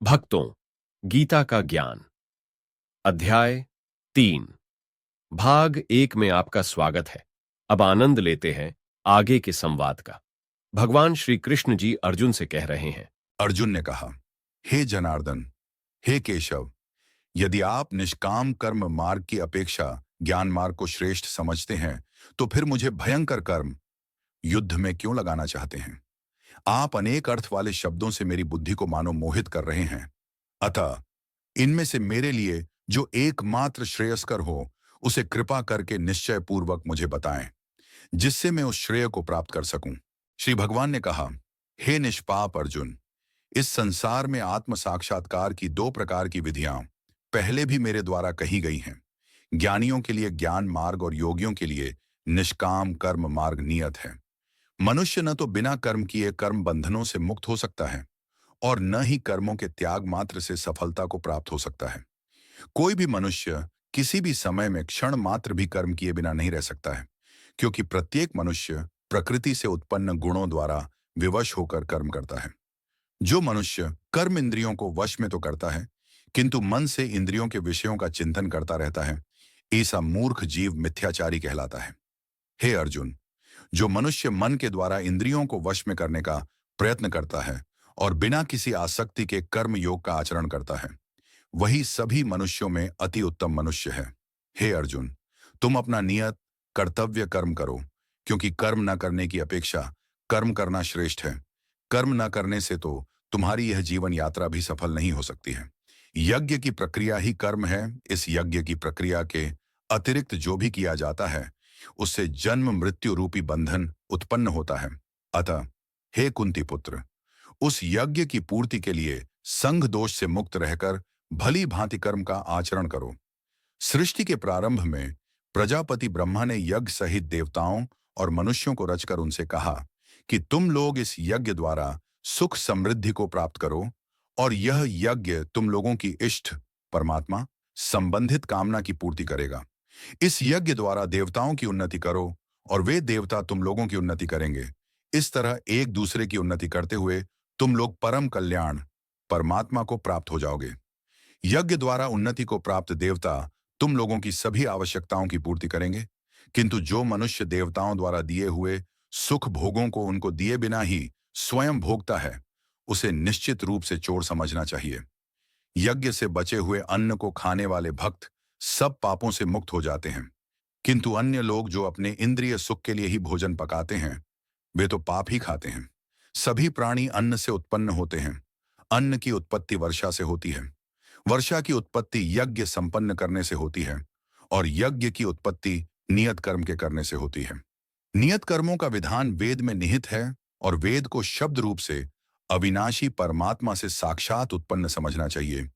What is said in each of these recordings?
भक्तों, गीता का ज्ञान, अध्याय 3, भाग 1 में आपका स्वागत है। अब आनंद लेते हैं आगे के संवाद का। भगवान श्री कृष्ण जी अर्जुन से कह रहे हैं। अर्जुन ने कहा, हे जनार्दन, हे केशव, यदि आप निष्काम कर्म मार्ग की अपेक्षा ज्ञान मार्ग को श्रेष्ठ समझते हैं, तो फिर मुझे भयंकर कर्म युद्ध में क्यों लगाना चाहते हैं? आप अनेक अर्थ वाले शब्दों से मेरी बुद्धि को मानो मोहित कर रहे हैं। अतः इनमें से मेरे लिए जो एकमात्र श्रेयस्कर हो, उसे कृपा करके निश्चय पूर्वक मुझे बताएं, जिससे मैं उस श्रेय को प्राप्त कर सकूं। श्री भगवान ने कहा, हे निष्पाप अर्जुन, इस संसार में आत्म साक्षात्कार की दो प्रकार की विधियां पहले भी मेरे द्वारा कही गई हैं। ज्ञानियों के लिए ज्ञान मार्ग और योगियों के लिए निष्काम कर्म मार्ग नियत है। मनुष्य न तो बिना कर्म किए कर्म बंधनों से मुक्त हो सकता है और न ही कर्मों के त्याग मात्र से सफलता को प्राप्त हो सकता है। कोई भी मनुष्य किसी भी समय में क्षण मात्र भी कर्म किए बिना नहीं रह सकता है, क्योंकि प्रत्येक मनुष्य प्रकृति से उत्पन्न गुणों द्वारा विवश होकर कर्म करता है। जो मनुष्य कर्म इंद्रियों को वश में तो करता है, किंतु मन से इंद्रियों के विषयों का चिंतन करता रहता है, ऐसा मूर्ख जीव मिथ्याचारी कहलाता है। हे अर्जुन, जो मनुष्य मन के द्वारा इंद्रियों को वश में करने का प्रयत्न करता है और बिना किसी आसक्ति के कर्म योग का आचरण करता है, वही सभी मनुष्यों में अति उत्तम मनुष्य है। हे अर्जुन, तुम अपना नियत कर्तव्य कर्म करो, क्योंकि कर्म न करने की अपेक्षा कर्म करना श्रेष्ठ है। कर्म न करने से तो तुम्हारी यह जीवन यात्रा भी सफल नहीं हो सकती है। यज्ञ की प्रक्रिया ही कर्म है। इस यज्ञ की प्रक्रिया के अतिरिक्त जो भी किया जाता है, उससे जन्म मृत्यु रूपी बंधन उत्पन्न होता है। अतः हे कुंती पुत्र, उस यज्ञ की पूर्ति के लिए संघ दोष से मुक्त रहकर भली भांति कर्म का आचरण करो। सृष्टि के प्रारंभ में प्रजापति ब्रह्मा ने यज्ञ सहित देवताओं और मनुष्यों को रचकर उनसे कहा कि तुम लोग इस यज्ञ द्वारा सुख समृद्धि को प्राप्त करो, और यह यज्ञ तुम लोगों की इष्ट परमात्मा संबंधित कामना की पूर्ति करेगा। इस यज्ञ द्वारा देवताओं की उन्नति करो और वे देवता तुम लोगों की उन्नति करेंगे। इस तरह एक दूसरे की उन्नति करते हुए तुम लोग परम कल्याण परमात्मा को प्राप्त हो जाओगे। यज्ञ द्वारा उन्नति को प्राप्त देवता तुम लोगों की सभी आवश्यकताओं की पूर्ति करेंगे, किंतु जो मनुष्य देवताओं द्वारा दिए हुए सुख भोगों को उनको दिए बिना ही स्वयं भोगता है, उसे निश्चित रूप से चोर समझना चाहिए। यज्ञ से बचे हुए अन्न को खाने वाले भक्त सब पापों से मुक्त हो जाते हैं, किंतु अन्य लोग जो अपने इंद्रिय सुख के लिए ही भोजन पकाते हैं, वे तो पाप ही खाते हैं। सभी प्राणी अन्न से उत्पन्न होते हैं। अन्न की उत्पत्ति वर्षा से होती है, वर्षा की उत्पत्ति यज्ञ संपन्न करने से होती है, और यज्ञ की उत्पत्ति नियत कर्म के करने से होती है। नियत कर्मों का विधान वेद में निहित है, और वेद को शब्द रूप से अविनाशी परमात्मा से साक्षात उत्पन्न समझना चाहिए।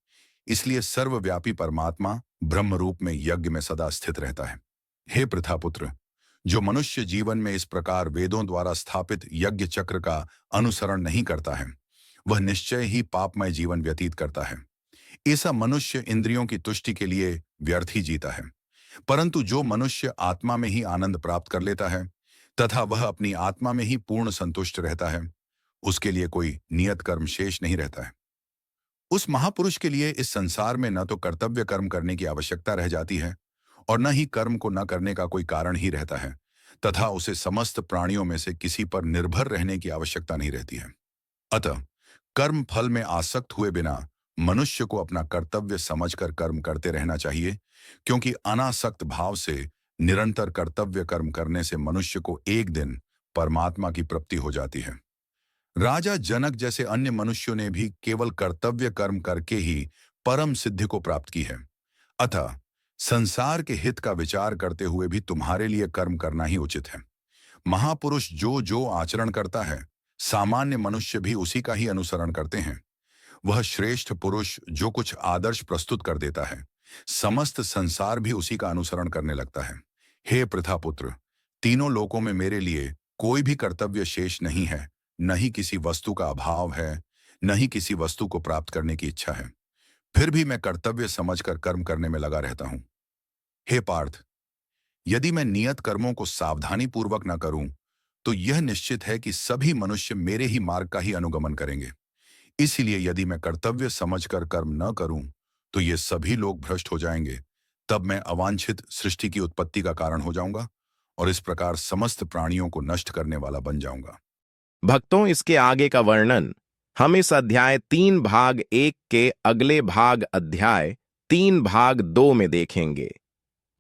इसलिए सर्वव्यापी परमात्मा ब्रह्म रूप में यज्ञ में सदा स्थित रहता है। हे प्रथापुत्र, जो मनुष्य जीवन में इस प्रकार वेदों द्वारा स्थापित यज्ञ चक्र का अनुसरण नहीं करता है, वह निश्चय ही पापमय जीवन व्यतीत करता है। ऐसा मनुष्य इंद्रियों की तुष्टि के लिए व्यर्थ ही जीता है। परंतु जो मनुष्य आत्मा में ही आनंद प्राप्त कर लेता है तथा वह अपनी आत्मा में ही पूर्ण संतुष्ट रहता है, उसके लिए कोई नियत कर्म शेष नहीं रहता है। उस महापुरुष के लिए इस संसार में न तो कर्तव्य कर्म करने की आवश्यकता रह जाती है और न ही कर्म को न करने का कोई कारण ही रहता है, तथा उसे समस्त प्राणियों में से किसी पर निर्भर रहने की आवश्यकता नहीं रहती है। अतः कर्म फल में आसक्त हुए बिना मनुष्य को अपना कर्तव्य समझकर कर्म करते रहना चाहिए, क्योंकि अनासक्त भाव से निरंतर कर्तव्य कर्म करने से मनुष्य को एक दिन परमात्मा की प्राप्ति हो जाती है। राजा जनक जैसे अन्य मनुष्यों ने भी केवल कर्तव्य कर्म करके ही परम सिद्धि को प्राप्त की है। अतः संसार के हित का विचार करते हुए भी तुम्हारे लिए कर्म करना ही उचित है। महापुरुष जो जो आचरण करता है, सामान्य मनुष्य भी उसी का ही अनुसरण करते हैं। वह श्रेष्ठ पुरुष जो कुछ आदर्श प्रस्तुत कर देता है, समस्त संसार भी उसी का अनुसरण करने लगता है। हे प्रथापुत्र, तीनों लोकों में मेरे लिए कोई भी कर्तव्य शेष नहीं है। न ही किसी वस्तु का अभाव है, न ही किसी वस्तु को प्राप्त करने की इच्छा है। फिर भी मैं कर्तव्य समझकर कर्म करने में लगा रहता हूं। हे पार्थ, यदि मैं नियत कर्मों को सावधानी पूर्वक न करूं, तो यह निश्चित है कि सभी मनुष्य मेरे ही मार्ग का ही अनुगमन करेंगे। इसीलिए यदि मैं कर्तव्य समझकर कर्म न करूं तो ये सभी लोग भ्रष्ट हो जाएंगे। तब मैं अवांछित सृष्टि की उत्पत्ति का कारण हो जाऊंगा और इस प्रकार समस्त प्राणियों को नष्ट करने वाला बन जाऊंगा। भक्तों, इसके आगे का वर्णन हम इस अध्याय 3 भाग 1 के अगले भाग अध्याय 3 भाग 2 में देखेंगे।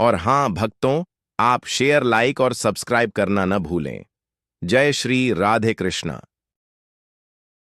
और हां भक्तों, आप शेयर, लाइक और सब्सक्राइब करना न भूलें। जय श्री राधे कृष्णा।